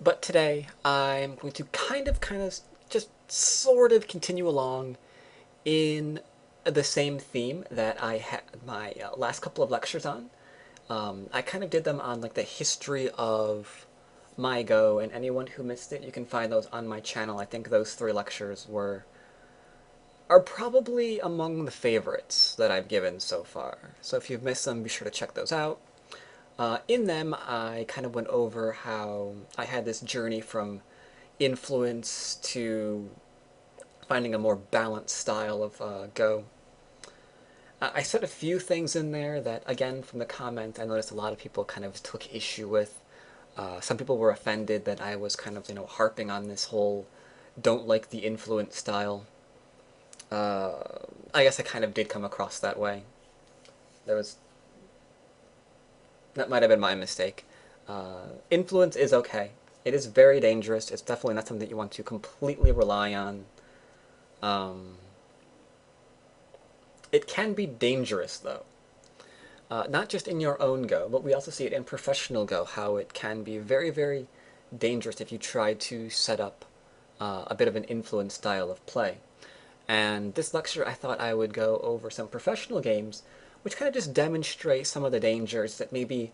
But today I'm going to just sort of continue along in the same theme that I had my last couple of lectures on. I kind of did them on like the history of my Go, and anyone who missed it, you can find those on my channel. I think those three lectures are probably among the favorites that I've given so far. So if you've missed them, be sure to check those out. In them, I kind of went over how I had this journey from influence to finding a more balanced style of Go. I said a few things in there that, again, from the comments, I noticed a lot of people kind of took issue with. Some people were offended that I was kind of, harping on this whole don't like the influence style. Uh, I guess I kind of did come across that way. There was That might have been my mistake. Influence is okay. It is very dangerous. It's definitely not something that you want to completely rely on. Um, it can be dangerous, though. Not just in your own Go, but we also see it in professional Go, how it can be very, very dangerous if you try to set up a bit of an influence style of play. And this lecture, I thought I would go over some professional games, which kind of just demonstrate some of the dangers that maybe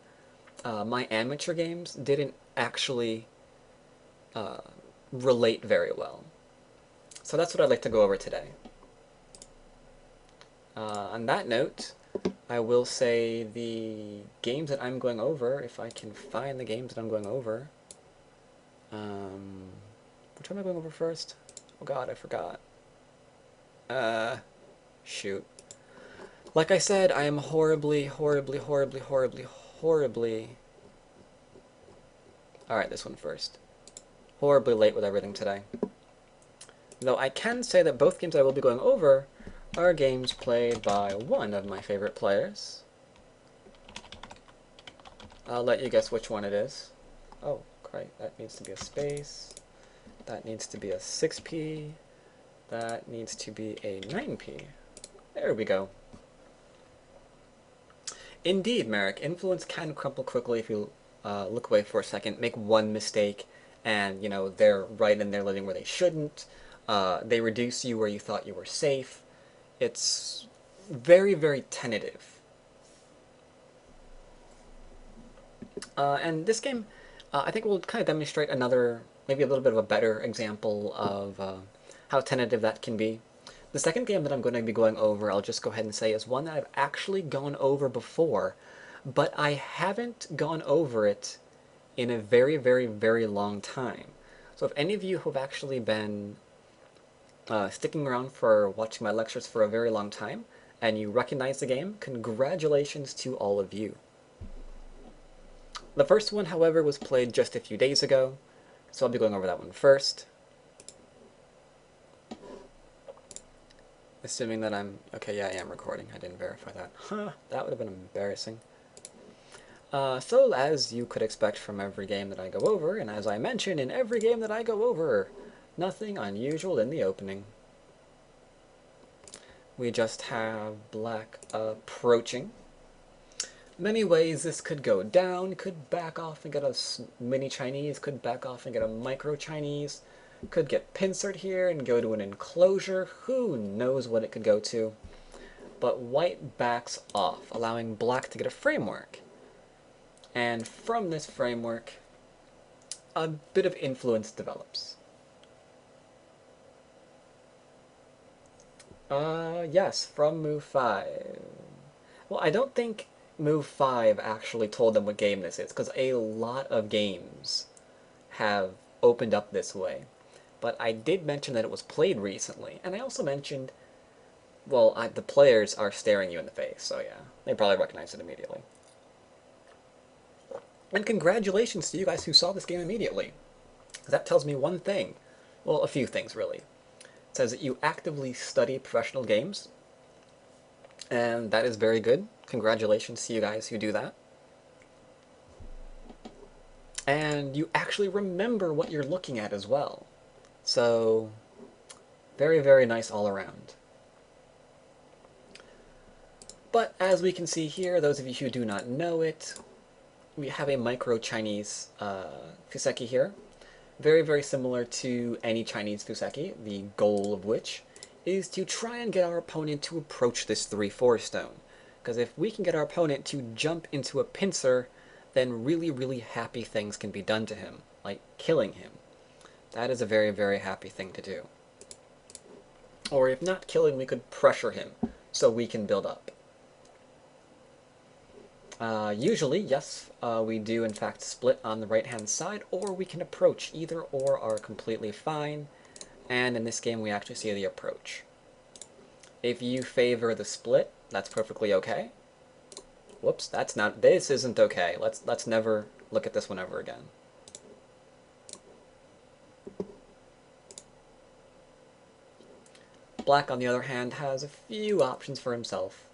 my amateur games didn't actually uh, relate very well. So that's what I'd like to go over today. On that note, I will say the games that I'm going over, if I can find the games that I'm going over. Which one am I going over first? Oh god, I forgot. Shoot. Like I said, I am horribly, horribly, horribly, horribly, horribly... Alright, this one first. Horribly late with everything today. Though I can say that both games I will be going over are games played by one of my favorite players. I'll let you guess which one it is. Oh, great. That needs to be a space. That needs to be a 6p. That needs to be a 9p. There we go. Indeed, Merrick, influence can crumple quickly if you look away for a second, make one mistake, and, they're right in there living where they shouldn't. They reduce you where you thought you were safe. It's very, very tentative. And this game, I think will kind of demonstrate another, maybe a little bit of a better example of how tentative that can be. The second game that I'm going to be going over, I'll just go ahead and say, is one that I've actually gone over before, but I haven't gone over it in a very, very, very long time. So if any of you who have actually been sticking around for watching my lectures for a very long time, and you recognize the game, congratulations to all of you. The first one, however, was played just a few days ago, so I'll be going over that one first. Assuming that I'm... Okay, yeah, I am recording. I didn't verify that. Huh, that would have been embarrassing. So, as you could expect from every game that I go over, and as I mention in every game that I go over, nothing unusual in the opening. We just have black approaching. Many ways this could go down, could back off and get a mini Chinese, could back off and get a micro Chinese, could get pincered here and go to an enclosure, who knows what it could go to. But white backs off, allowing black to get a framework. And from this framework, a bit of influence develops. Yes, from move 5. Well, I don't think move 5 actually told them what game this is, because a lot of games have opened up this way. But I did mention that it was played recently, and I also mentioned, well, the players are staring you in the face, so yeah, they probably recognize it immediately. And congratulations to you guys who saw this game immediately. That tells me one thing. Well, a few things, really. It says that you actively study professional games, and that is very good. Congratulations to you guys who do that. And you actually remember what you're looking at as well. So, very, very nice all around. But as we can see here, those of you who do not know it, we have a micro Chinese fuseki here. Very, very similar to any Chinese fuseki, the goal of which is to try and get our opponent to approach this 3-4 stone. Because if we can get our opponent to jump into a pincer, then really, really happy things can be done to him, like killing him. That is a very, very happy thing to do. Or if not killing, we could pressure him so we can build up. Usually, yes, we do in fact split on the right-hand side, or we can approach. Either or are completely fine, and in this game we actually see the approach. If you favor the split, that's perfectly okay. Whoops, this isn't okay. Let's never look at this one ever again. Black, on the other hand, has a few options for himself.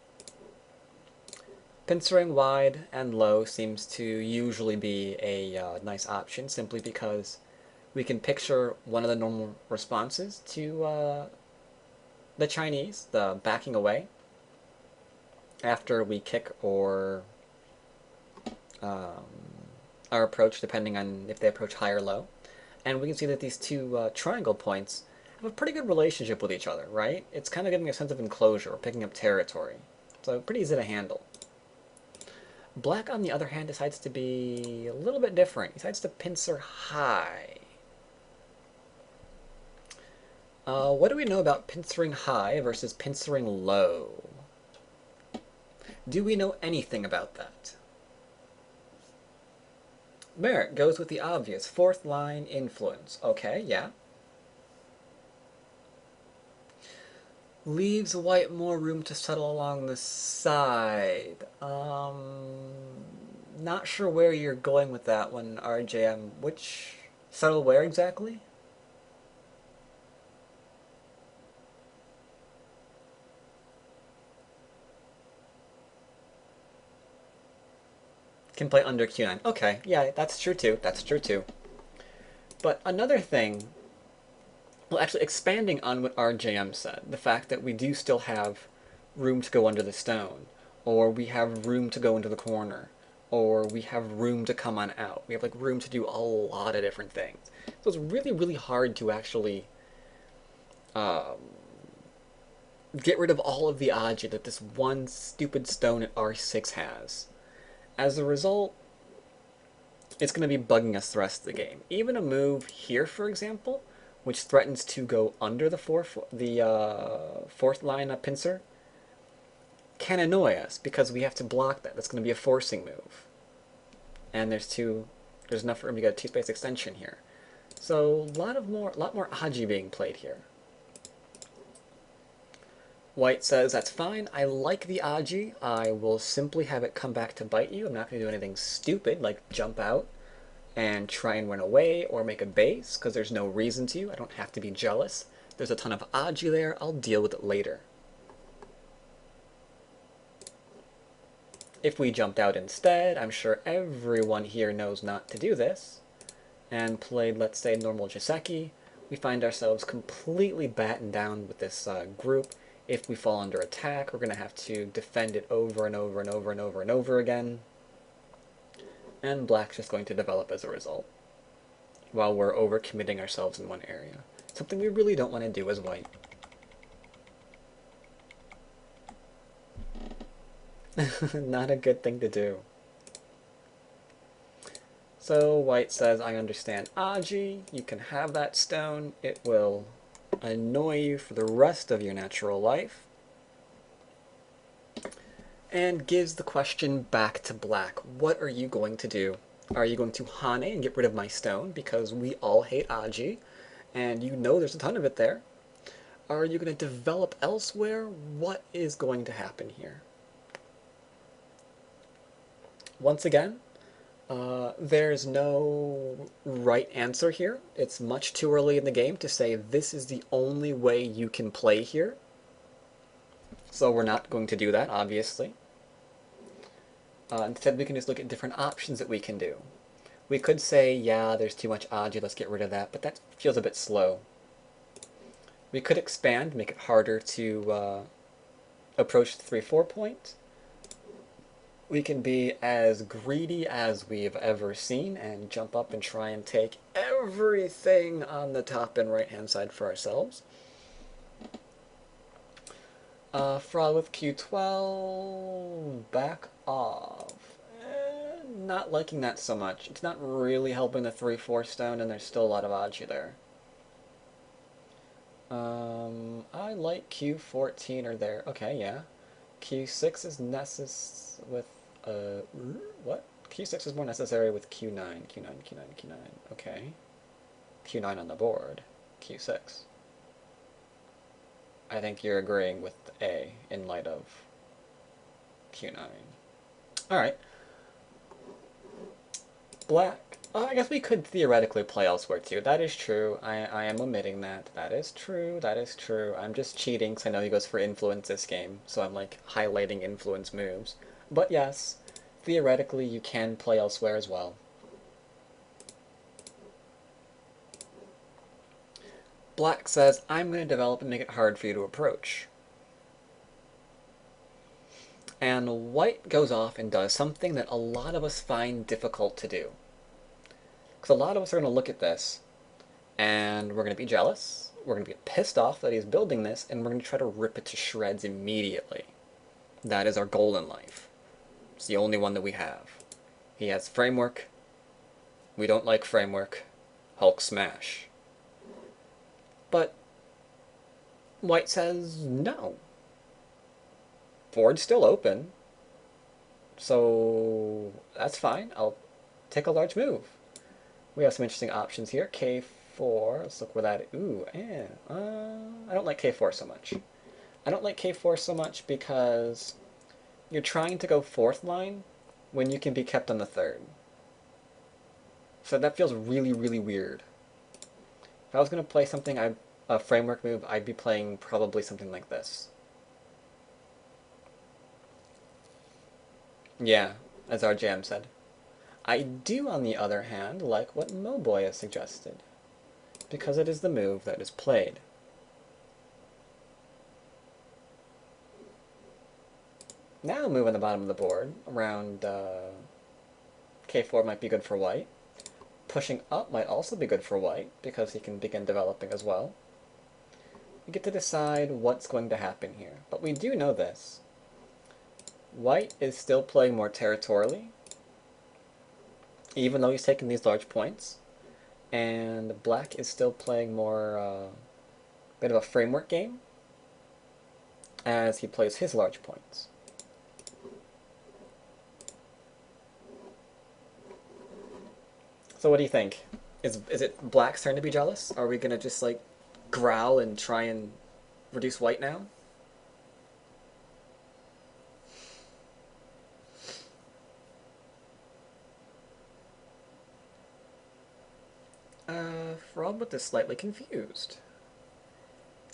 Pincering wide and low seems to usually be a nice option, simply because we can picture one of the normal responses to the Chinese, the backing away, after we kick or our approach, depending on if they approach high or low. And we can see that these two triangle points have a pretty good relationship with each other, right? It's kind of giving a sense of enclosure or picking up territory. So pretty easy to handle. Black, on the other hand, decides to be a little bit different. He decides to pincer high. What do we know about pincering high versus pincering low? Do we know anything about that? Merritt goes with the obvious, fourth line influence. Okay, yeah. Leaves white more room to settle along the side. Not sure where you're going with that one, RJM. Which settle where exactly? Can play under Q9. Okay, yeah, that's true too. That's true too. But another thing, well, actually expanding on what RJM said, the fact that we do still have room to go under the stone, or we have room to go into the corner, or we have room to come on out. We have like room to do a lot of different things. So it's really, really hard to actually get rid of all of the aji that this one stupid stone at R6 has. As a result, it's going to be bugging us the rest of the game. Even a move here, for example, which threatens to go under the fourth line of pincer, can annoy us because we have to block that. That's going to be a forcing move. And there's enough room to get a 2-space extension here. So a lot more aji being played here. White says, that's fine, I like the aji, I will simply have it come back to bite you. I'm not going to do anything stupid like jump out and try and run away or make a base, because there's no reason to. I don't have to be jealous. There's a ton of aji there, I'll deal with it later. If we jumped out instead, I'm sure everyone here knows not to do this, and played, let's say, normal Joseki, we find ourselves completely battened down with this group. If we fall under attack, we're going to have to defend it over and over and over and over and over again. And black's just going to develop as a result, while we're overcommitting ourselves in one area. Something we really don't want to do as white. Not a good thing to do. So white says, I understand aji, you can have that stone, it will annoy you for the rest of your natural life. And gives the question back to black. What are you going to do? Are you going to Hane and get rid of my stone, because we all hate aji, and you know there's a ton of it there? Are you going to develop elsewhere? What is going to happen here? Once again, there's no right answer here. It's much too early in the game to say this is the only way you can play here. So we're not going to do that, obviously. Instead, we can just look at different options that we can do. We could say, yeah, there's too much aji, let's get rid of that, but that feels a bit slow. We could expand, make it harder to approach the 3-4 point. We can be as greedy as we've ever seen and jump up and try and take everything on the top and right hand side for ourselves. Fraud with Q12, back off. Not liking that so much. It's not really helping the 3-4 stone, and there's still a lot of Aji there. I like Q14 or there. Okay, yeah. Q6 is necessary with, what? Q6 is more necessary with Q9, Q9, Q9, Q9. Okay. Q9 on the board. Q6. I think you're agreeing with A in light of Q9. Alright. Black. I guess we could theoretically play elsewhere too. That is true. I am omitting that. That is true. That is true. I'm just cheating because I know he goes for influence this game, so I'm like highlighting influence moves. But yes, theoretically you can play elsewhere as well. Black says, I'm going to develop and make it hard for you to approach. And white goes off and does something that a lot of us find difficult to do. Because a lot of us are going to look at this, and we're going to be jealous, we're going to be pissed off that he's building this, and we're going to try to rip it to shreds immediately. That is our goal in life. It's the only one that we have. He has framework. We don't like framework. Hulk smash. But white says no. Board's still open. So that's fine. I'll take a large move. We have some interesting options here. K4. Let's look where that. Ooh, I don't like K4 so much. I don't like K4 so much because you're trying to go fourth line when you can be kept on the third. So that feels really, really weird. If I was going to play something, a framework move, I'd be playing probably something like this. Yeah, as our jam said. I do, on the other hand, like what Moboy has suggested, because it is the move that is played. Now move on the bottom of the board, around K4 might be good for white. Pushing up might also be good for white, because he can begin developing as well. We get to decide what's going to happen here, but we do know this. White is still playing more territorially, even though he's taking these large points, and black is still playing more bit of a framework game as he plays his large points. So what do you think? Is it black's turn to be jealous? Are we gonna just like growl and try and reduce white now? Frobot is slightly confused.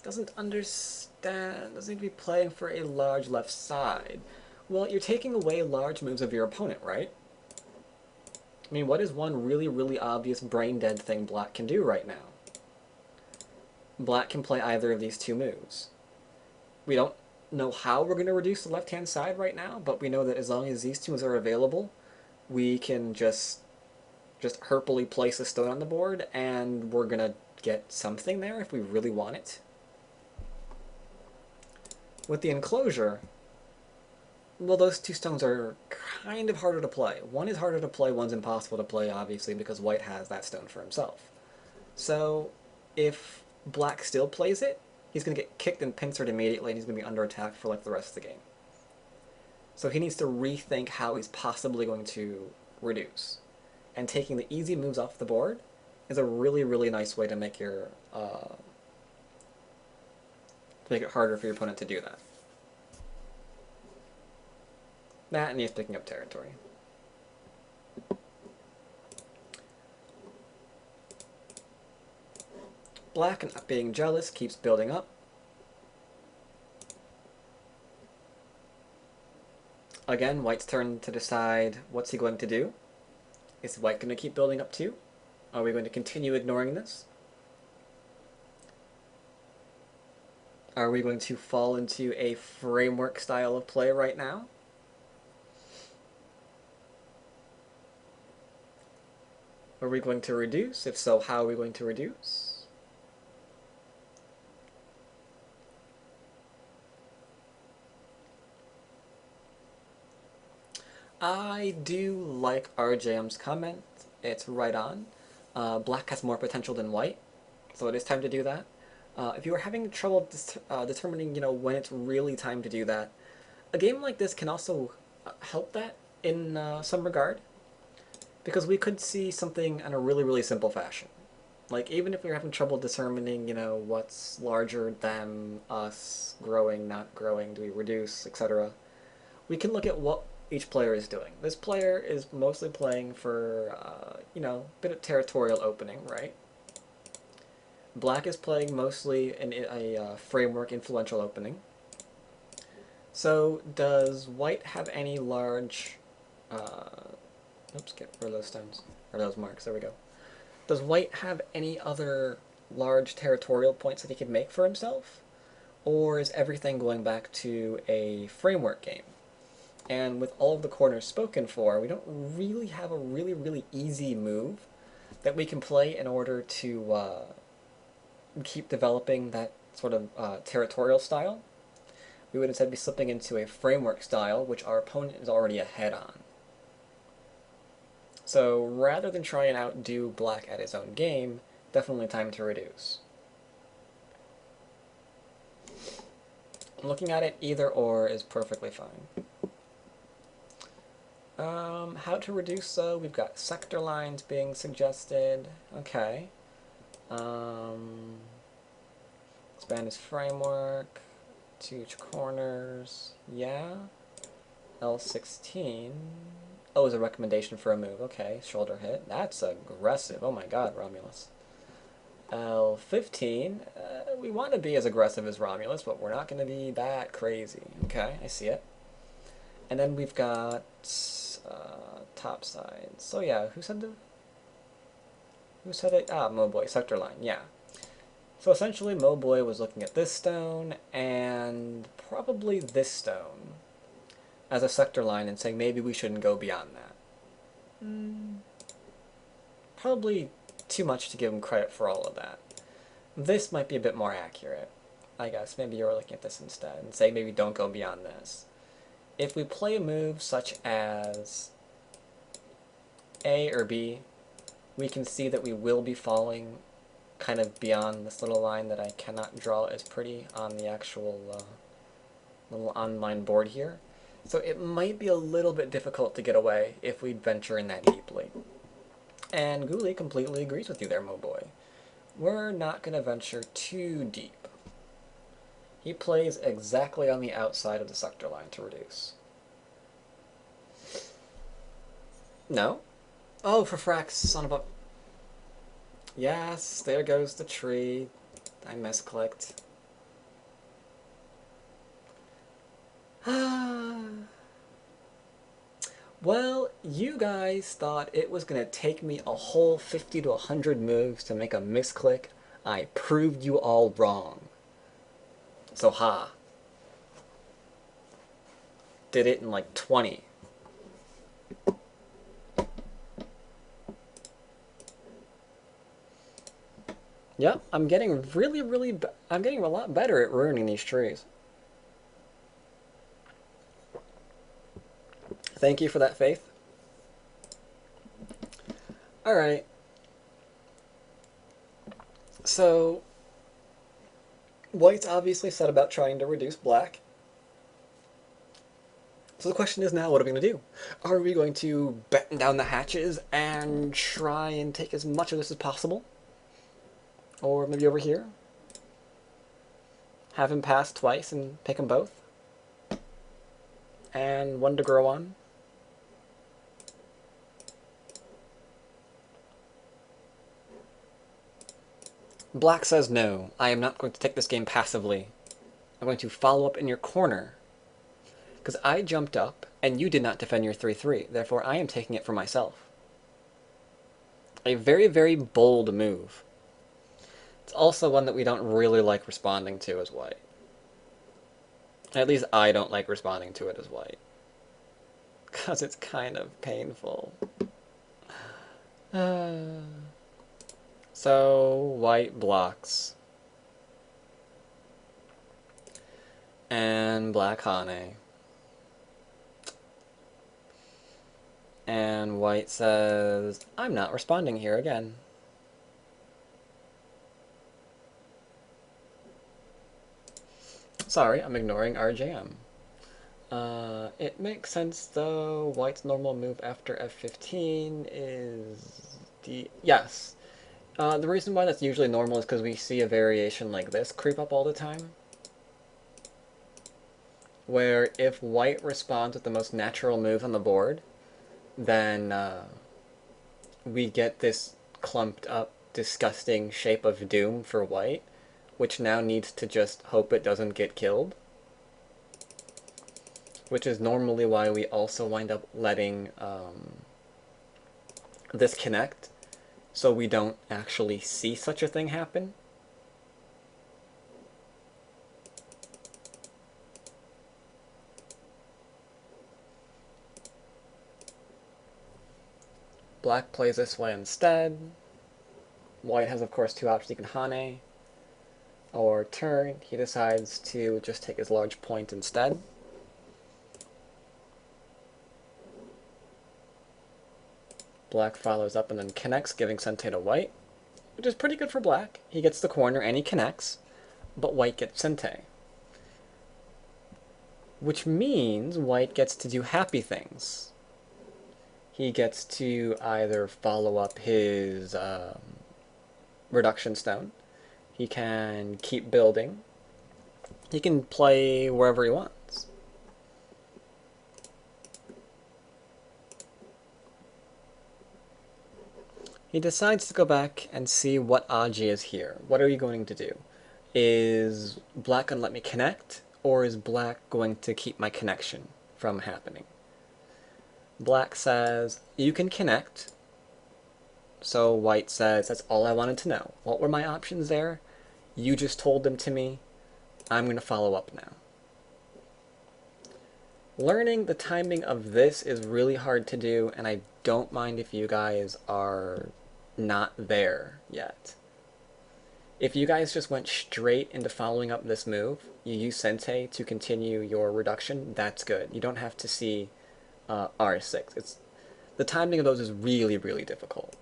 Doesn't understand. Doesn't need to be playing for a large left side. Well, you're taking away large moves of your opponent, right? I mean, what is one really, really obvious brain-dead thing black can do right now? Black can play either of these two moves. We don't know how we're going to reduce the left-hand side right now, but we know that as long as these two moves are available, we can just herpily place a stone on the board, and we're going to get something there if we really want it. With the enclosure, well, those two stones are kind of harder to play. One is harder to play, one's impossible to play, obviously, because white has that stone for himself. So, if black still plays it, he's going to get kicked and pincered immediately, and he's going to be under attack for like the rest of the game. So he needs to rethink how he's possibly going to reduce. And taking the easy moves off the board is a really, really nice way to make your to make it harder for your opponent to do that. That, and he's picking up territory. Black, not being jealous, keeps building up. Again, white's turn to decide what's he going to do. Is white going to keep building up too? Are we going to continue ignoring this? Are we going to fall into a framework style of play right now? Are we going to reduce? If so, how are we going to reduce? I do like RJM's comment. It's right on. Black has more potential than white, so it is time to do that. If you are having trouble determining, when it's really time to do that, a game like this can also help that in some regard, because we could see something in a really, really simple fashion. Like, even if we're having trouble determining, what's larger than us, growing, not growing, do we reduce, etc., we can look at what each player is doing. This player is mostly playing for, a bit of territorial opening, right? Black is playing mostly in a framework influential opening. So does white have any large... oops, get rid of those stones. Or those marks, there we go. Does white have any other large territorial points that he could make for himself? Or is everything going back to a framework game? And with all of the corners spoken for, we don't really have a really, really easy move that we can play in order to keep developing that sort of territorial style. We would instead be slipping into a framework style, which our opponent is already ahead on. So rather than try and outdo black at his own game, definitely time to reduce. Looking at it, either or is perfectly fine. How to reduce, though? We've got sector lines being suggested. Okay. Expand his framework to each corners. Yeah. L16. Oh, is a recommendation for a move. Okay, shoulder hit. That's aggressive. Oh my god, Romulus. L15. We want to be as aggressive as Romulus, but we're not going to be that crazy. Okay, I see it. And then we've got top sides. So yeah, who said it? Ah, Moboy, sector line, yeah. So essentially, Moboy was looking at this stone, and probably this stone, as a sector line, and saying maybe we shouldn't go beyond that. Probably too much to give him credit for all of that. This might be a bit more accurate, I guess. Maybe you're looking at this instead, and saying maybe don't go beyond this. If we play a move such as A or B, we can see that we will be falling kind of beyond this little line that I cannot draw as pretty on the actual little online board here. So it might be a little bit difficult to get away if we venture in that deeply. And Ghoulie completely agrees with you there, Moboy. We're not going to venture too deep. He plays exactly on the outside of the sector line to reduce. No? Oh, for fracks, son of a... Yes, there goes the tree. I misclicked. Well, you guys thought it was going to take me a whole 50 to 100 moves to make a misclick. I proved you all wrong. So ha. Did it in like 20. Yep, I'm getting I'm getting a lot better at ruining these trees. Thank you for that, Faith. Alright. So, white's obviously set about trying to reduce black. So the question is now, what are we going to do? Are we going to batten down the hatches and try and take as much of this as possible? Or maybe over here? Have him pass twice and pick them both? And one to grow on? Black says no. I am not going to take this game passively. I'm going to follow up in your corner. Because I jumped up, and you did not defend your 3-3. Therefore, I am taking it for myself. A very, very bold move. It's also one that we don't really like responding to as white. At least I don't like responding to it as white. Because it's kind of painful. So, white blocks. And black Hane. And white says, I'm not responding here again. Sorry, I'm ignoring RJM. It makes sense though. White's normal move after F15 is D. Yes. The reason why that's usually normal is because we see a variation like this creep up all the time. Where if white responds with the most natural move on the board, then we get this clumped up, disgusting shape of doom for white, which now needs to just hope it doesn't get killed. Which is normally why we also wind up letting this connect, so we don't actually see such a thing happen. Black plays this way instead. White has, of course, two options. He can Hane, or turn. He decides to just take his large point instead. Black follows up and then connects, giving Sente to white, which is pretty good for black. He gets the corner and he connects, but white gets Sente. Which means white gets to do happy things. He gets to either follow up his reduction stone, he can keep building, he can play wherever he wants. He decides to go back and see what Aji is here. What are you going to do? Is black going to let me connect, or is black going to keep my connection from happening? Black says, you can connect. So white says, that's all I wanted to know. What were my options there? You just told them to me. I'm going to follow up now. Learning the timing of this is really hard to do, and I don't mind if you guys are not there yet. If you guys just went straight into following up this move, you use Sente to continue your reduction, that's good. You don't have to see R6. The timing of those is really, really difficult.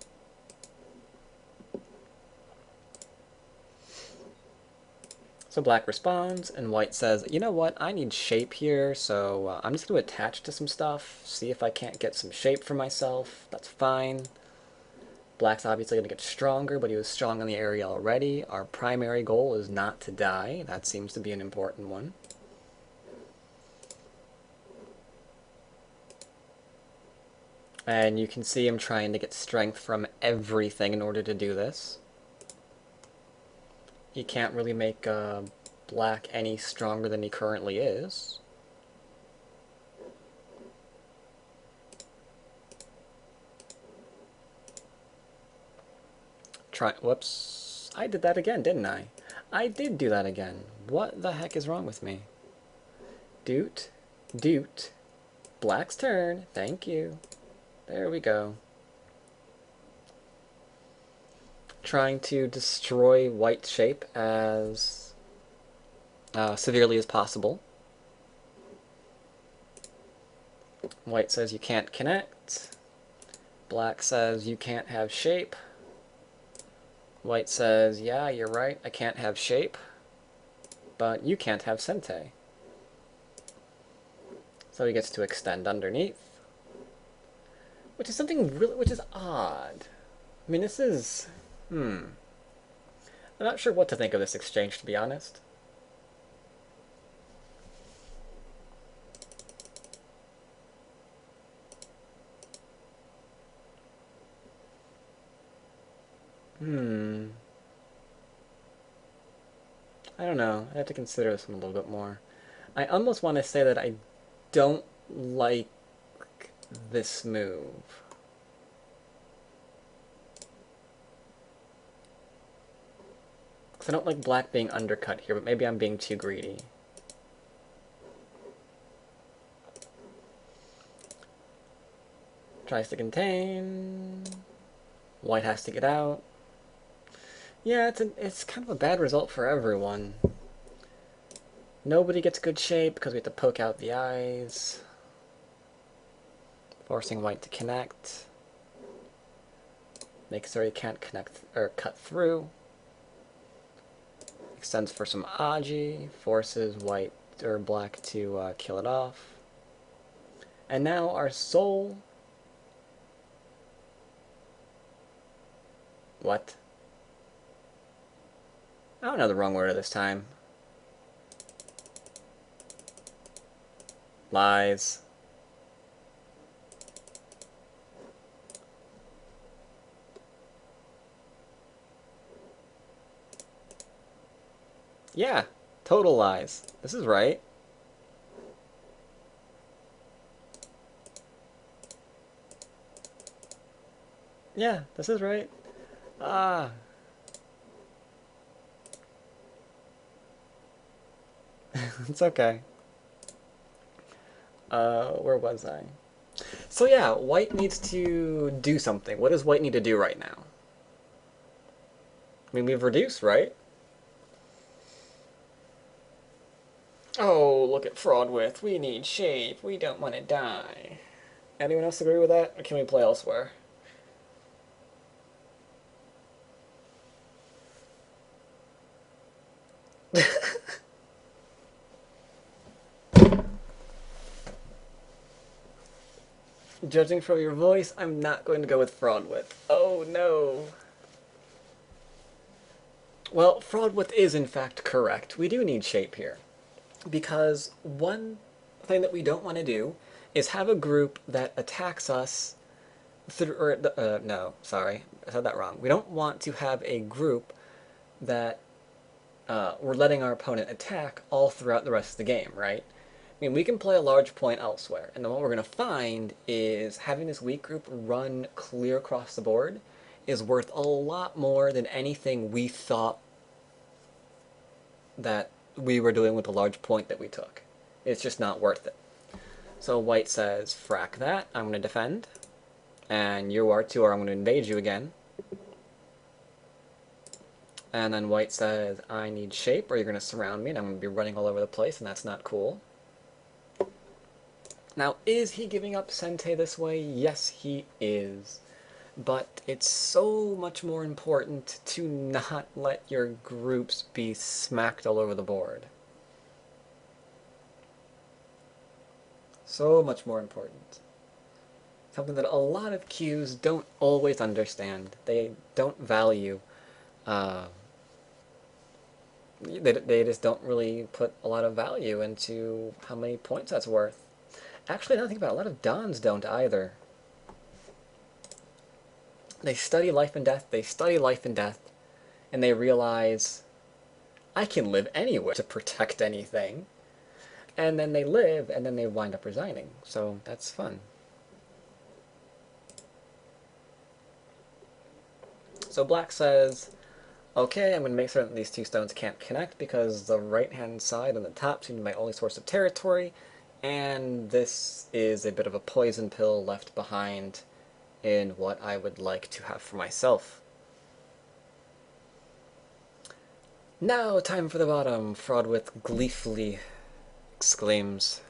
So black responds, and white says, you know what, I need shape here, so I'm just going to attach to some stuff, see if I can't get some shape for myself. That's fine. Black's obviously going to get stronger, but he was strong in the area already. Our primary goal is not to die. That seems to be an important one. And you can see him trying to get strength from everything in order to do this. He can't really make black any stronger than he currently is. Whoops. I did that again, didn't I? I did do that again. What the heck is wrong with me? Doot. Doot. Black's turn. Thank you. There we go. Trying to destroy white's shape as severely as possible. White says you can't connect. Black says you can't have shape. White says, yeah, you're right, I can't have shape, but you can't have Sente. So he gets to extend underneath, which is something really, which is odd. I mean, this is, I'm not sure what to think of this exchange, to be honest. I don't know. I have to consider this one a little bit more. I almost want to say that I don't like this move. Because I don't like black being undercut here, but maybe I'm being too greedy. Tries to contain. White has to get out. Yeah, it's kind of a bad result for everyone. Nobody gets good shape because we have to poke out the eyes. Forcing white to connect. Makes sure he can't connect or cut through. Extends for some Aji. Forces white or black to kill it off. And now our soul. What? I don't know the wrong word this time. Lies. Yeah, total lies. This is right. Yeah, this is right. Ah. It's okay. Where was I? So yeah, white needs to do something. What does white need to do right now? I mean, we've reduced, right? Oh, look at fraud width. We need shape. We don't want to die. Anyone else agree with that? Or can we play elsewhere? Judging from your voice, I'm not going to go with fraud width. Oh no. Well, fraud width is in fact correct. We do need shape here. Because one thing that we don't want to do is have a group that attacks us through, or, no, sorry, I said that wrong. We don't want to have a group that we're letting our opponent attack all throughout the rest of the game, right? I mean, we can play a large point elsewhere, and then what we're going to find is having this weak group run clear across the board is worth a lot more than anything we thought that we were doing with the large point that we took. It's just not worth it. So white says, frack that, I'm going to defend, and you are too, or I'm going to invade you again. And then white says, I need shape, or you're going to surround me, and I'm going to be running all over the place, and that's not cool. Now, is he giving up Sente this way? Yes, he is. But it's so much more important to not let your groups be smacked all over the board. So much more important. Something that a lot of queues don't always understand. They don't value. They just don't really put a lot of value into how many points that's worth. Actually, now I think about it, a lot of Dons don't either. They study life and death, and they realize, I can live anywhere to protect anything. And then they live, and then they wind up resigning. So that's fun. So black says, okay, I'm going to make certain that these two stones can't connect because the right-hand side on the top seems to be my only source of territory, and this is a bit of a poison pill left behind in what I would like to have for myself. Now, time for the bottom, Fraudwith gleefully exclaims.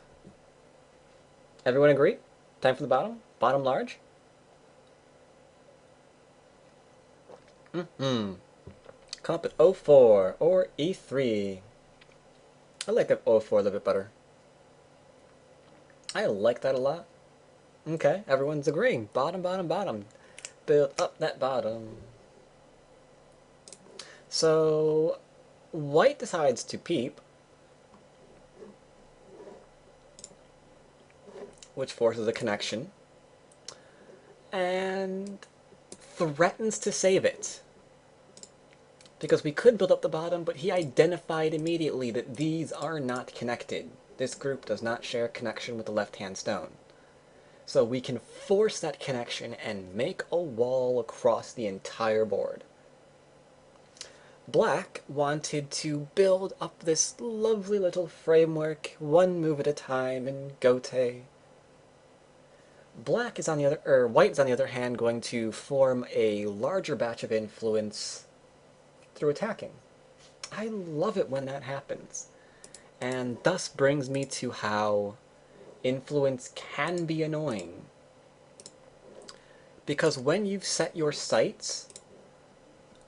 Everyone agree? Time for the bottom? Bottom large? Comp at 04 or E3. I like that 04 a little bit better. I like that a lot. Okay, everyone's agreeing. Bottom, bottom, bottom. Build up that bottom. So, white decides to peep, which forces a connection, and threatens to save it. Because we could build up the bottom, but he identified immediately that these are not connected. This group does not share connection with the left-hand stone. So we can force that connection and make a wall across the entire board. Black wanted to build up this lovely little framework, one move at a time in Gote. Black is on the other, or white is on the other hand, going to form a larger batch of influence through attacking. I love it when that happens. And thus brings me to how influence can be annoying. Because when you've set your sights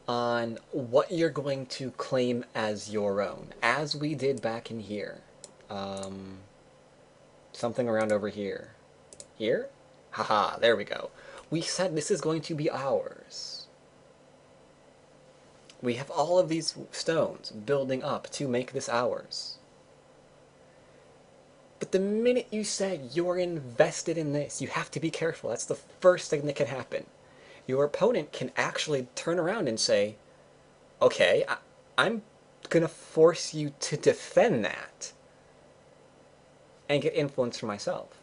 on what you're going to claim as your own, as we did back in here, something around over here. Here? Haha, there we go. We said this is going to be ours. We have all of these stones building up to make this ours. But the minute you said you're invested in this, you have to be careful. That's the first thing that can happen. Your opponent can actually turn around and say, okay, I'm going to force you to defend that and get influence for myself.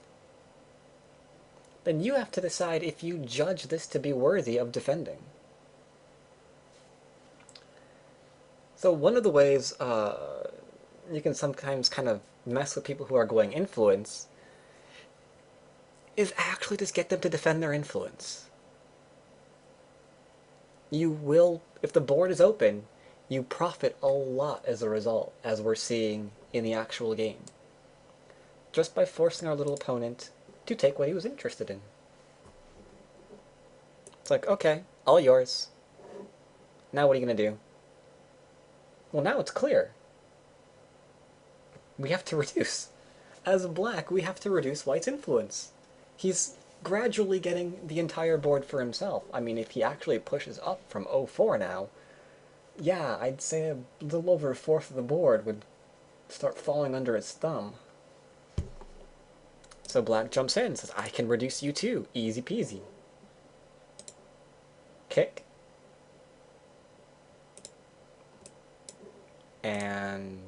Then you have to decide if you judge this to be worthy of defending. So one of the ways you can sometimes kind of mess with people who are going influence is actually just get them to defend their influence. You will, if the board is open, you profit a lot as a result, as we're seeing in the actual game. Just by forcing our little opponent to take what he was interested in. It's like, okay, all yours. Now what are you going to do? Well, now it's clear. We have to reduce. As black, we have to reduce white's influence. He's gradually getting the entire board for himself. I mean, if he actually pushes up from 04 now, yeah, I'd say a little over a fourth of the board would start falling under his thumb. So black jumps in and says, I can reduce you too. Easy peasy. Kick. And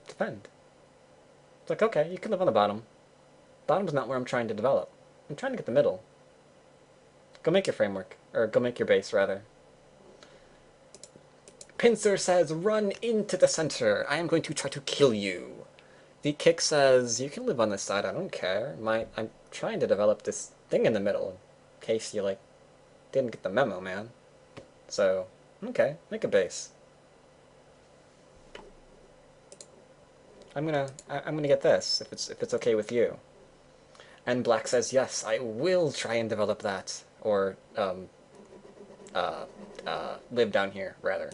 defend. It's like, okay, you can live on the bottom. Bottom's not where I'm trying to develop. I'm trying to get the middle. Go make your framework. Or go make your base, rather. Pincer says, run into the center. I am going to try to kill you. The kick says, you can live on this side, I don't care. I'm trying to develop this thing in the middle, in case you, like, didn't get the memo, man. So, okay, make a base. I'm gonna get this, if it's okay with you. And black says, yes, I will try and develop that. Or, live down here, rather.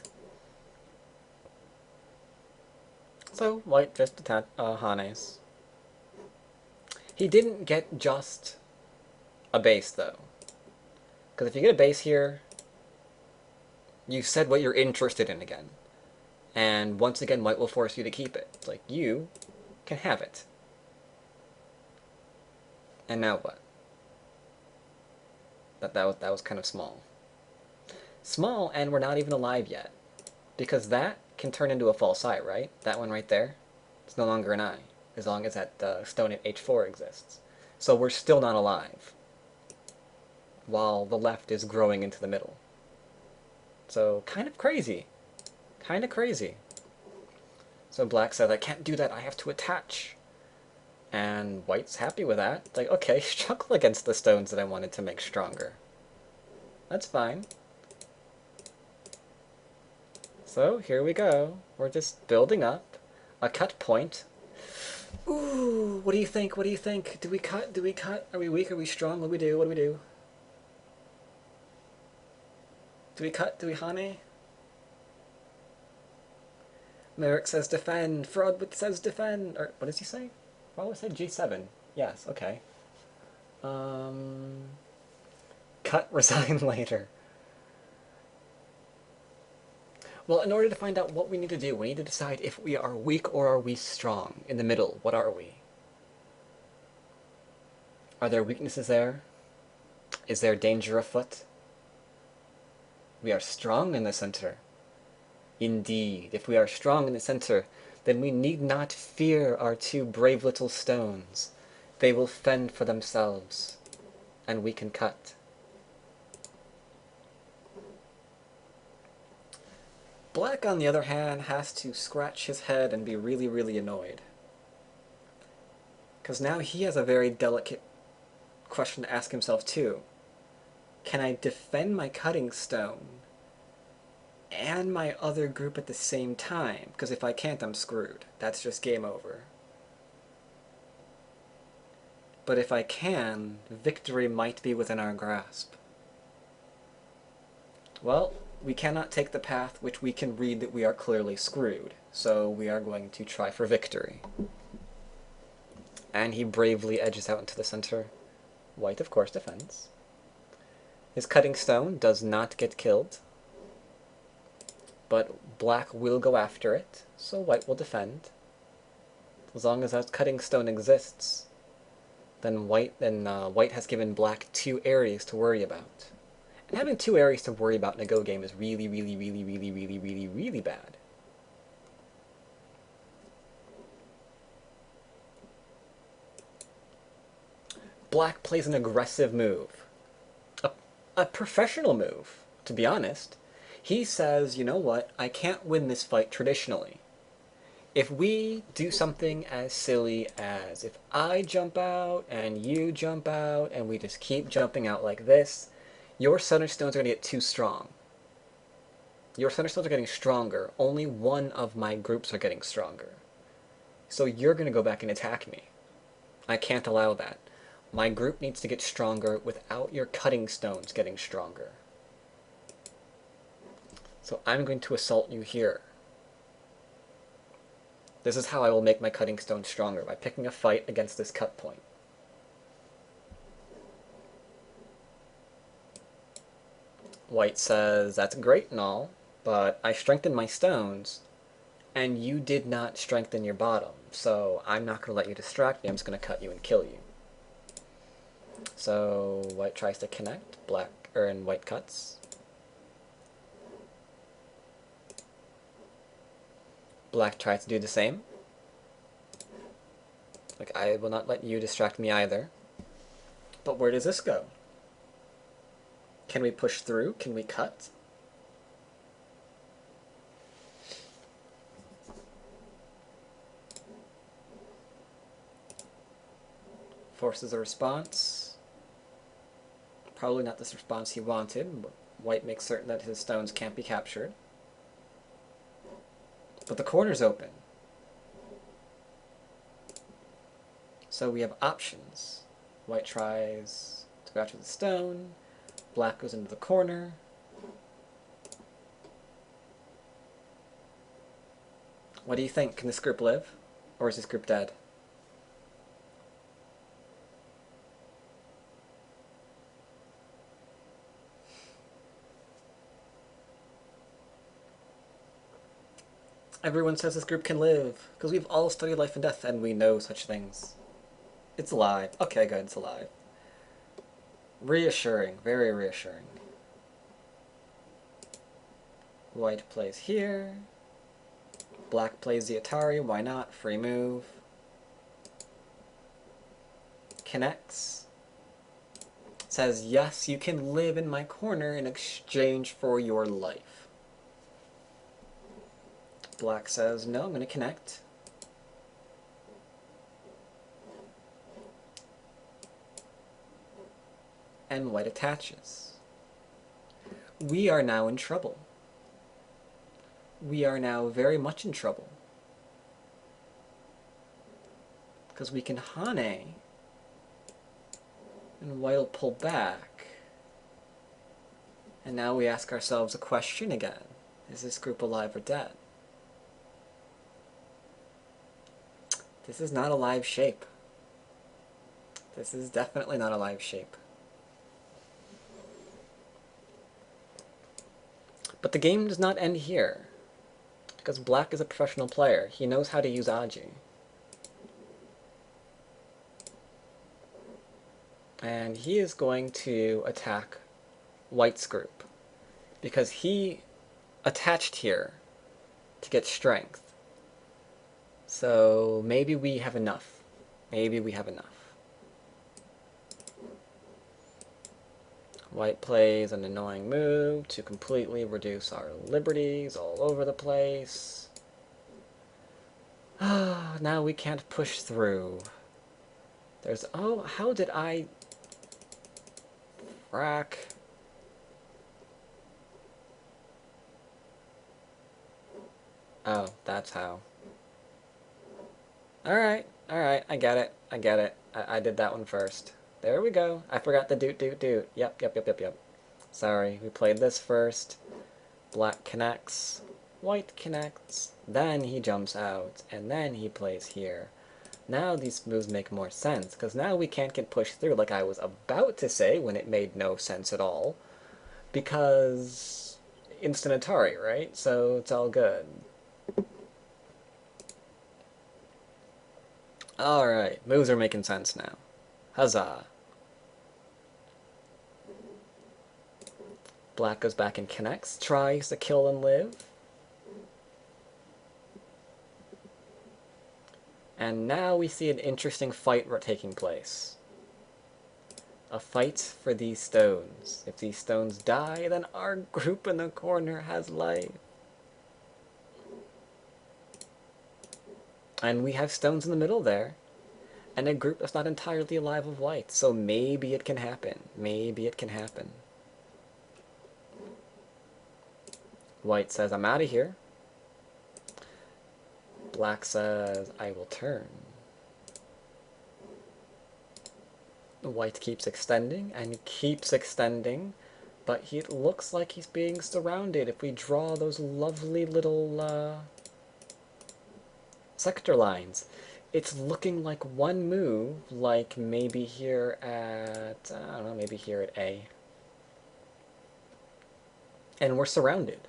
So, white just attacked Hanes. He didn't get just a base, though. Because if you get a base here, you said what you're interested in again. And once again, white will force you to keep it. It's like, you can have it. And now what? That was kind of small. Small, and we're not even alive yet. Because that can turn into a false eye, right? That one right there. It's no longer an eye, as long as that stone at H4 exists. So we're still not alive, while the left is growing into the middle. So kind of crazy. Kind of crazy. So black says, I can't do that, I have to attach. And white's happy with that. It's like, okay, struggle against the stones that I wanted to make stronger. That's fine. So here we go. We're just building up. A cut point. Ooh, what do you think? What do you think? Do we cut? Do we cut? Are we weak? Are we strong? What do we do? What do we do? Do we cut? Do we Hane? Merrick says defend. Fraud says defend. Or what does he say? Fraud said G7. Yes, okay. Cut, resign later. Well, in order to find out what we need to do, we need to decide if we are weak or are we strong. In the middle, what are we? Are there weaknesses there? Is there danger afoot? We are strong in the center. Indeed, if we are strong in the center, then we need not fear our two brave little stones. They will fend for themselves, and we can cut. Black, on the other hand, has to scratch his head and be really, really annoyed. Because now he has a very delicate question to ask himself too. Can I defend my cutting stone and my other group at the same time? Because if I can't, I'm screwed. That's just game over. But if I can, victory might be within our grasp. Well, we cannot take the path which we can read that we are clearly screwed, so we are going to try for victory. And he bravely edges out into the center. White, of course, defends. His cutting stone does not get killed, but black will go after it, so white will defend. As long as that cutting stone exists, then white has given black 2 areas to worry about. And having 2 areas to worry about in a Go game is really, really, really, really, really, really, really bad. Black plays an aggressive move. A professional move, to be honest. He says, you know what, I can't win this fight traditionally. If we do something as silly as if I jump out and you jump out and we just keep jumping out like this, your center stones are going to get too strong. Your center stones are getting stronger. Only one of my groups are getting stronger. So you're going to go back and attack me. I can't allow that. My group needs to get stronger without your cutting stones getting stronger. So I'm going to assault you here. This is how I will make my cutting stone stronger, by picking a fight against this cut point. White says, that's great and all, but I strengthened my stones, and you did not strengthen your bottom, so I'm not going to let you distract me, I'm just going to cut you and kill you. So white tries to connect, and white cuts. Black tries to do the same. Like, I will not let you distract me either. But where does this go? Can we push through? Can we cut? Forces a response. Probably not this response he wanted, but white makes certain that his stones can't be captured. But the corner's open. So we have options. White tries to go after the stone. Black goes into the corner. What do you think? Can this group live? Or is this group dead? Everyone says this group can live, because we've all studied life and death and we know such things. It's alive. Okay, good, it's alive. Reassuring, very reassuring. White plays here. Black plays the Atari, why not? Free move. Connects. Says, yes, you can live in my corner in exchange for your life. Black says, no, I'm going to connect. And white attaches. We are now in trouble. We are now very much in trouble. Because we can Hane, and white will pull back. And now we ask ourselves a question again. Is this group alive or dead? This is not a live shape. This is definitely not a live shape. But the game does not end here. Because black is a professional player. He knows how to use Aji. And he is going to attack white's group. Because he attached here to get strength. So maybe we have enough. Maybe we have enough. White plays an annoying move to completely reduce our liberties all over the place. Now we can't push through. There's... oh, how did I Rack. Oh, that's how. Alright, alright, I get it. I get it. I did that one first. There we go. I forgot the doot doot doot. Yep, yep, yep, yep, yep. Sorry, we played this first. Black connects. White connects. Then he jumps out. And then he plays here. Now these moves make more sense, because now we can't get pushed through like I was about to say when it made no sense at all. Because instant Atari, right? So it's all good. Alright, moves are making sense now. Huzzah. Black goes back and connects, tries to kill and live. And now we see an interesting fight taking place. A fight for these stones. If these stones die, then our group in the corner has life. And we have stones in the middle there. And a group that's not entirely alive of white. So maybe it can happen. Maybe it can happen. White says, I'm out of here. Black says, I will turn. White keeps extending and keeps extending, but it looks like he's being surrounded. If we draw those lovely little sector lines, it's looking like one move, like maybe here at, I don't know, maybe here at A. And we're surrounded.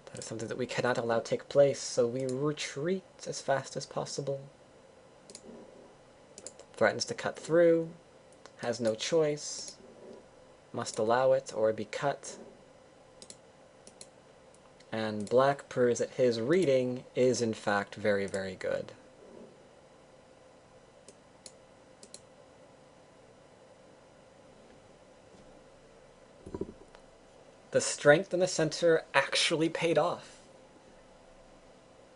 That is something that we cannot allow take place, so we retreat as fast as possible. Threatens to cut through, has no choice, must allow it or be cut. And Black proves that his reading is in fact very, very good. The strength in the center actually paid off.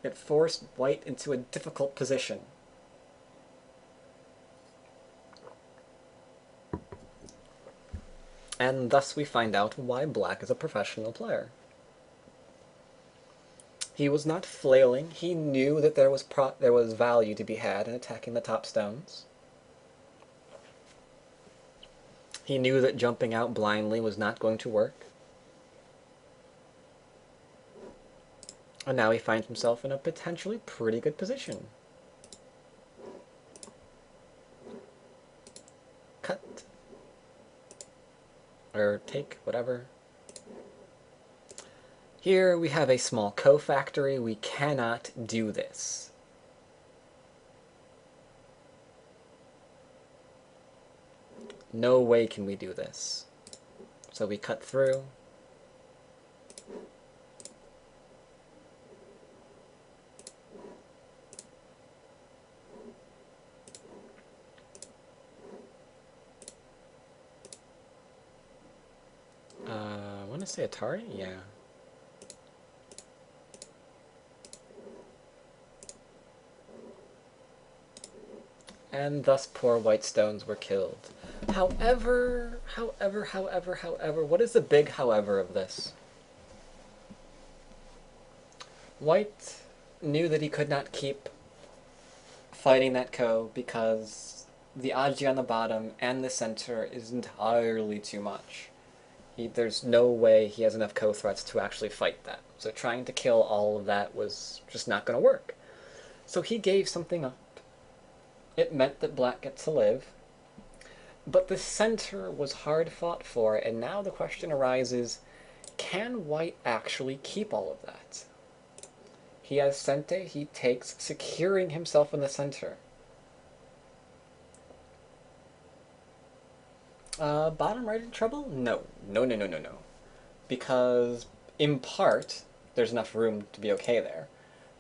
It forced White into a difficult position. And thus we find out why Black is a professional player. He was not flailing. He knew that there was value to be had in attacking the top stones. He knew that jumping out blindly was not going to work. And now he finds himself in a potentially pretty good position. Cut. Or take, whatever. Here we have a small cofactory. We cannot do this. No way can we do this. So we cut through. I want to say Atari? Yeah. And thus poor White stones were killed. However, what is the big however of this? White knew that he could not keep fighting that ko because the Aji on the bottom and the center is entirely too much. There's no way he has enough ko threats to actually fight that. So trying to kill all of that was just not going to work. So he gave something up. It meant that Black gets to live. But the center was hard fought for, and now the question arises, can White actually keep all of that? He has Sente, he takes, securing himself in the center. Bottom right in trouble? No. No, no, no, no, no. Because, in part, there's enough room to be okay there.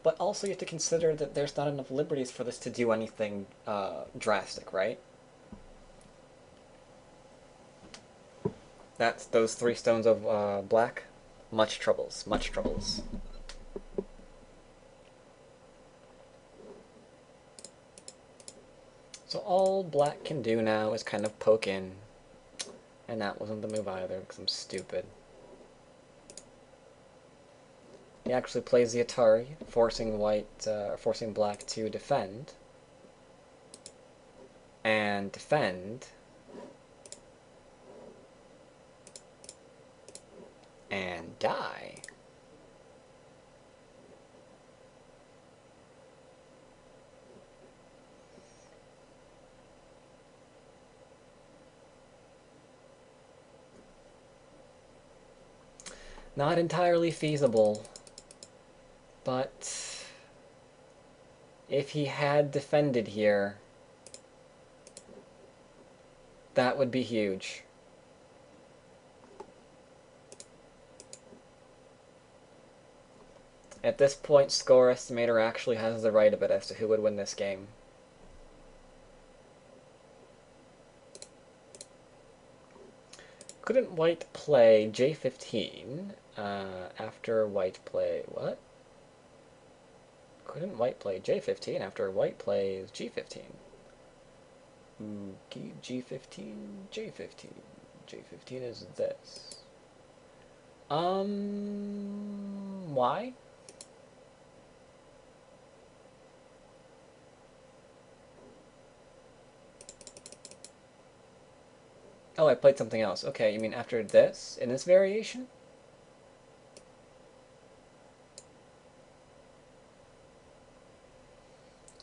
But also you have to consider that there's not enough liberties for this to do anything drastic, right? That's those 3 stones of Black. Much troubles, much troubles. So all Black can do now is kind of poke in. And that wasn't the move either, because I'm stupid. He actually plays the Atari, forcing black to defend. And defend. And die. Not entirely feasible, but if he had defended here, that would be huge. At this point, Score Estimator actually has the right of it as to who would win this game. Couldn't white play J15 after white play... What? Couldn't white play J15 after white plays G15? G15, J15. J15 is this. Why? Oh, I played something else. Okay, you mean after this, in this variation?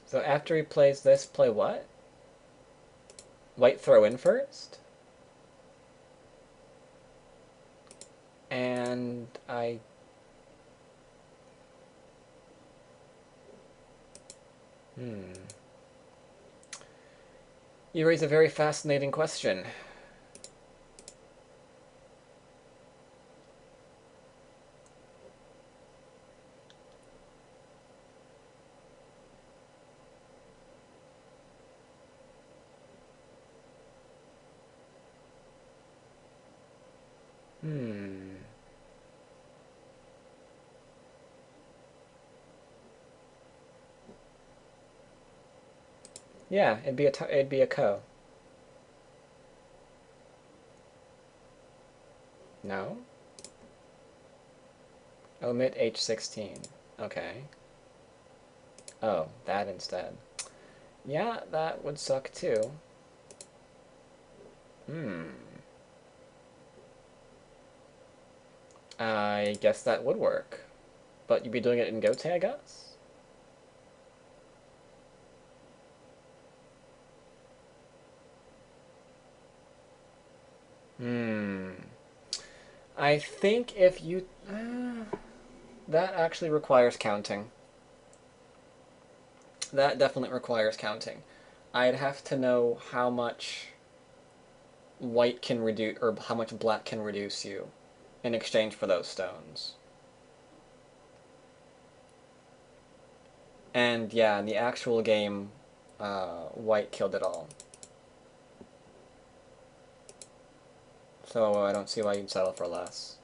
So after he plays this, play what? White throw in first? And I... You raise a very fascinating question. Yeah, it'd be a ko. No? Omit H16. Okay. Oh, that instead. Yeah, that would suck too. I guess that would work. But you'd be doing it in Gote, I guess? I think if you... that actually requires counting. That definitely requires counting. I'd have to know how much white can reduce, or how much black can reduce you in exchange for those stones. And yeah, in the actual game, white killed it all. So I don't see why you'd settle for less.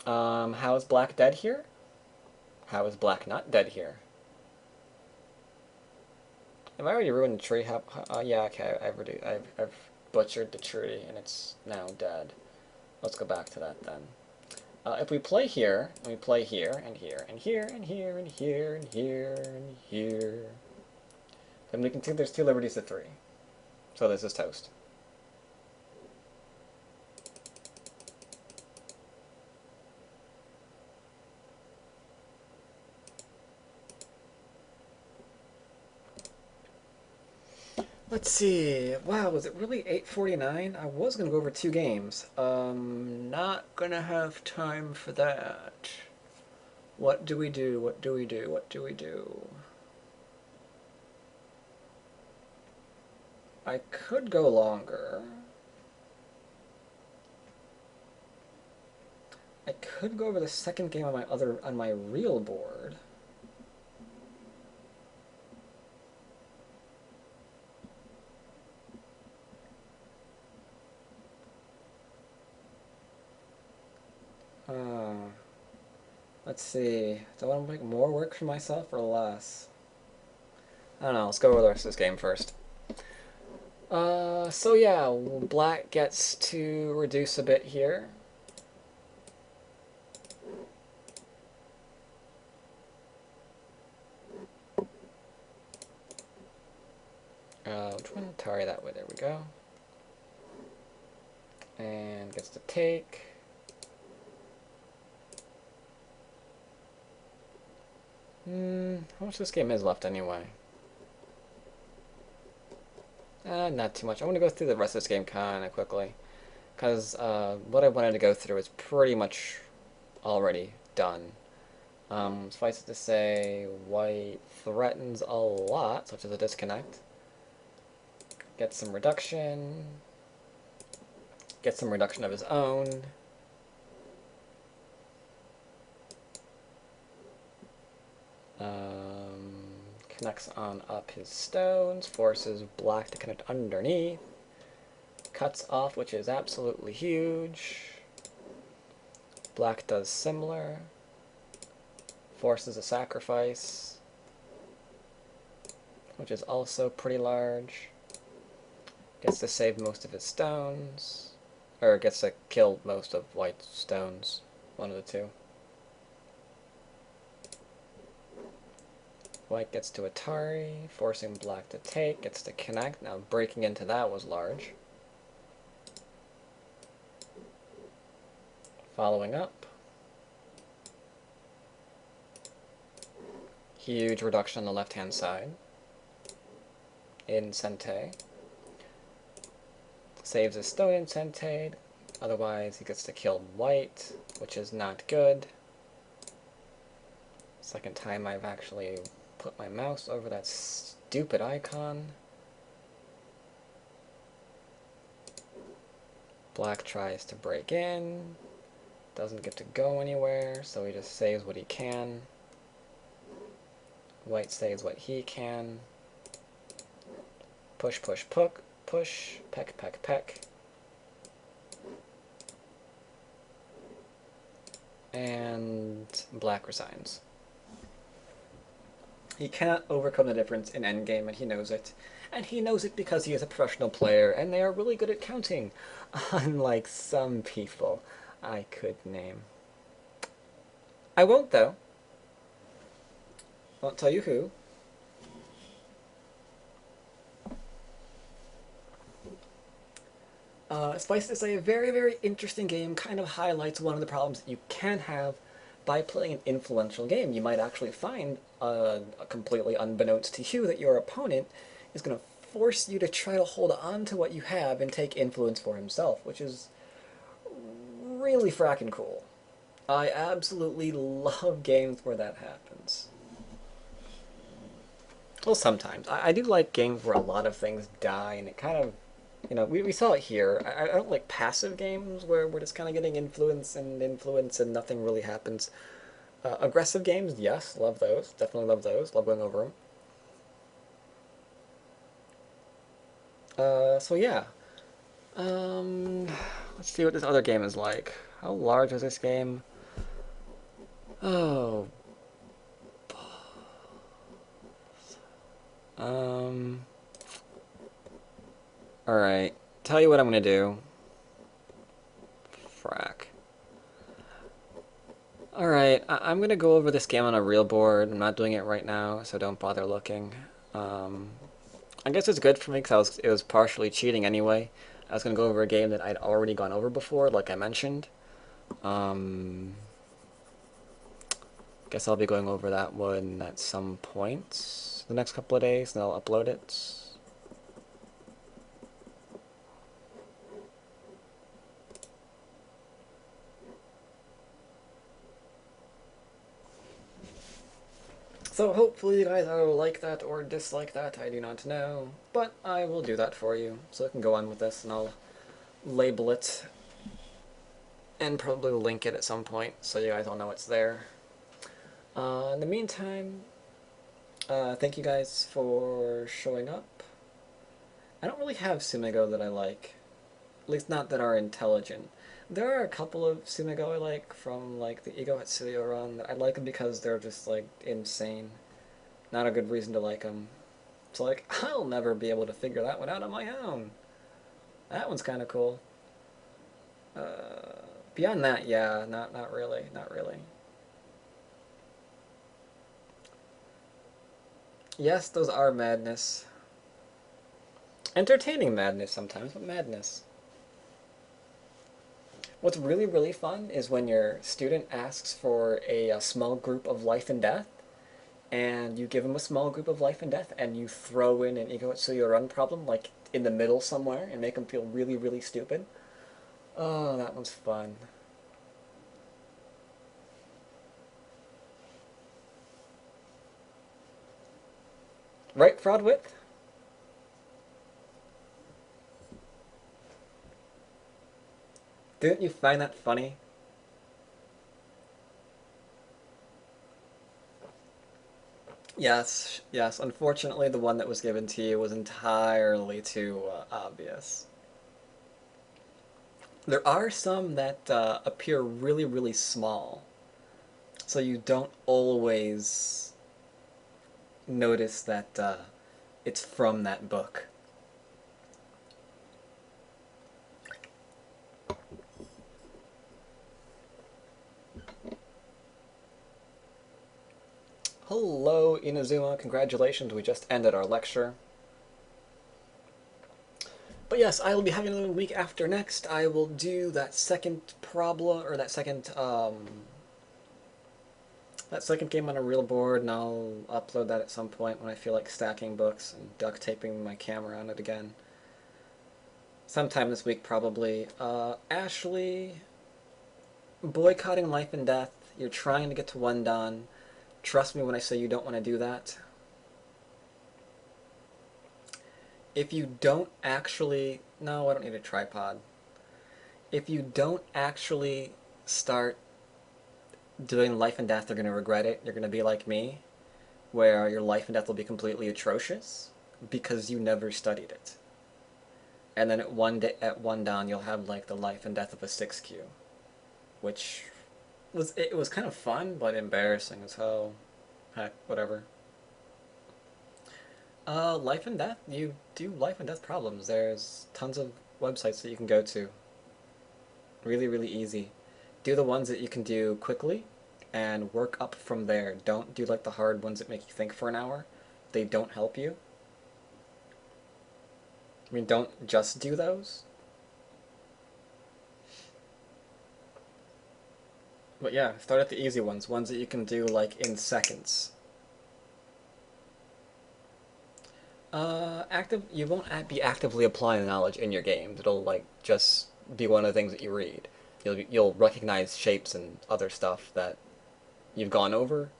How is black dead here? How is black not dead here? Have I already ruined the tree? Yeah, okay, I've butchered the tree, and it's now dead. Let's go back to that then. If we play here, and we play here, and here, and here, and here, and here, and here, and here, then we can see there's 2 liberties to 3. So this is toast. Let's see. Wow, was it really 8:49? I was gonna go over 2 games. Not gonna have time for that. What do we do? What do we do? What do we do? I could go longer. I could go over the second game on my real board. let's see. Do I want to make more work for myself or less? I don't know. Let's go over the rest of this game first. So yeah, black gets to reduce a bit here. Which one? Tari that way. There we go. And gets to take. How much this game is left anyway? Not too much. I want to go through the rest of this game kind of quickly. Because what I wanted to go through is pretty much already done. Suffice it to say, white threatens a lot, such as a disconnect. Gets some reduction. Gets some reduction of his own. Connects on up his stones, forces black to connect underneath. Cuts off, which is absolutely huge. Black does similar. Forces a sacrifice, which is also pretty large. Gets to save most of his stones. Or gets to kill most of white's stones. One of the two. White gets to Atari, forcing black to take, gets to connect. Now breaking into that was large. Following up. Huge reduction on the left-hand side. In Sente. Saves his stone in Sente, otherwise he gets to kill white, which is not good. Second time I've actually put my mouse over that stupid icon. Black tries to break in, doesn't get to go anywhere, so he just saves what he can. White saves what he can. Push, push, push, peck, peck, peck. And black resigns. He cannot overcome the difference in Endgame, and he knows it. And he knows it because he is a professional player, and they are really good at counting, unlike some people I could name. I won't, though. Won't tell you who. Suffice to say, a very, very interesting game. Kind of highlights one of the problems that you can have by playing an influential game. You might actually find, completely unbeknownst to you, that your opponent is going to force you to try to hold on to what you have and take influence for himself, which is really frackin' cool. I absolutely love games where that happens. Well, sometimes. I do like games where a lot of things die, and it kind of, we saw it here. I don't like passive games where we're just kind of getting influence and nothing really happens. Aggressive games, yes, love those. Definitely love those. Love going over them. So yeah. Let's see what this other game is like. How large is this game? Oh. Alright. Tell you what I'm gonna do. Frack. Alright, I'm gonna go over this game on a real board. I'm not doing it right now, so don't bother looking. I guess it's good for me because it was partially cheating anyway. I was gonna go over a game that I'd already gone over before, like I mentioned. Guess I'll be going over that one at some point the next couple of days, and I'll upload it. So hopefully you guys either like that or dislike that, I do not know. But I will do that for you, so I can go on with this, and I'll label it and probably link it at some point so you guys all know it's there. In the meantime, thank you guys for showing up. I don't really have Sumigo that I like. At least not that are intelligent. There are a couple of Sumigo I like from like the Ego Hatsuyo run. I like them because they're just like insane. Not a good reason to like them. It's like I'll never be able to figure that one out on my own. That one's kind of cool. Beyond that, yeah, not really, not really. Yes, those are madness. Entertaining madness sometimes, but madness. What's really fun is when your student asks for a small group of life and death, and you give them a small group of life and death, and you throw in an Ego Itsuyo Run problem, like in the middle somewhere, and make them feel really stupid. Oh, that one's fun. Right, Fraud Width? Didn't you find that funny? Yes, yes. Unfortunately, the one that was given to you was entirely too obvious. There are some that appear really small, so you don't always notice that it's from that book. Hello, Inazuma. Congratulations, we just ended our lecture. But yes, I will be having another week after next. I will do that second problem, or that second game on a real board, and I'll upload that at some point when I feel like stacking books and duct taping my camera on it again. Sometime this week, probably. Ashley, boycotting life and death. You're trying to get to one done. Trust me when I say you don't want to do that. If you don't actually... No, I don't need a tripod. If you don't actually start doing life and death, you're going to regret it. You're going to be like me, where your life and death will be completely atrocious because you never studied it. And then at one down, you'll have like the life and death of a 6Q, which was kind of fun, but embarrassing as hell. Heck, whatever. Life and death. You do life and death problems. There's tons of websites that you can go to. Really easy. Do the ones that you can do quickly, and work up from there. Don't do like the hard ones that make you think for an hour. They don't help you. I mean, don't just do those. But yeah, start at the easy ones that you can do like in seconds. You won't be actively applying the knowledge in your games. It'll like just be one of the things that you read. You'll recognize shapes and other stuff that you've gone over.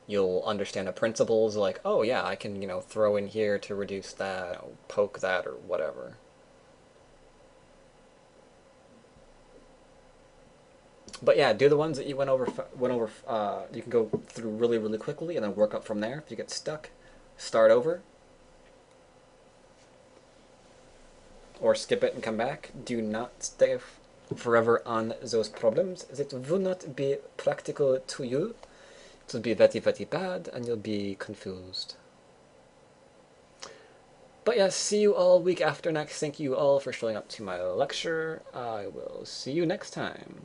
You'll understand the principles, like, oh yeah, I can, throw in here to reduce that, or poke that, or whatever. But yeah, do the ones that you went over. You can go through really quickly, and then work up from there. If you get stuck, start over, or skip it and come back. Do not stay forever on those problems. It will not be practical to you. It will be very bad, and you'll be confused. But yes, see you all week after next. Thank you all for showing up to my lecture. I will see you next time.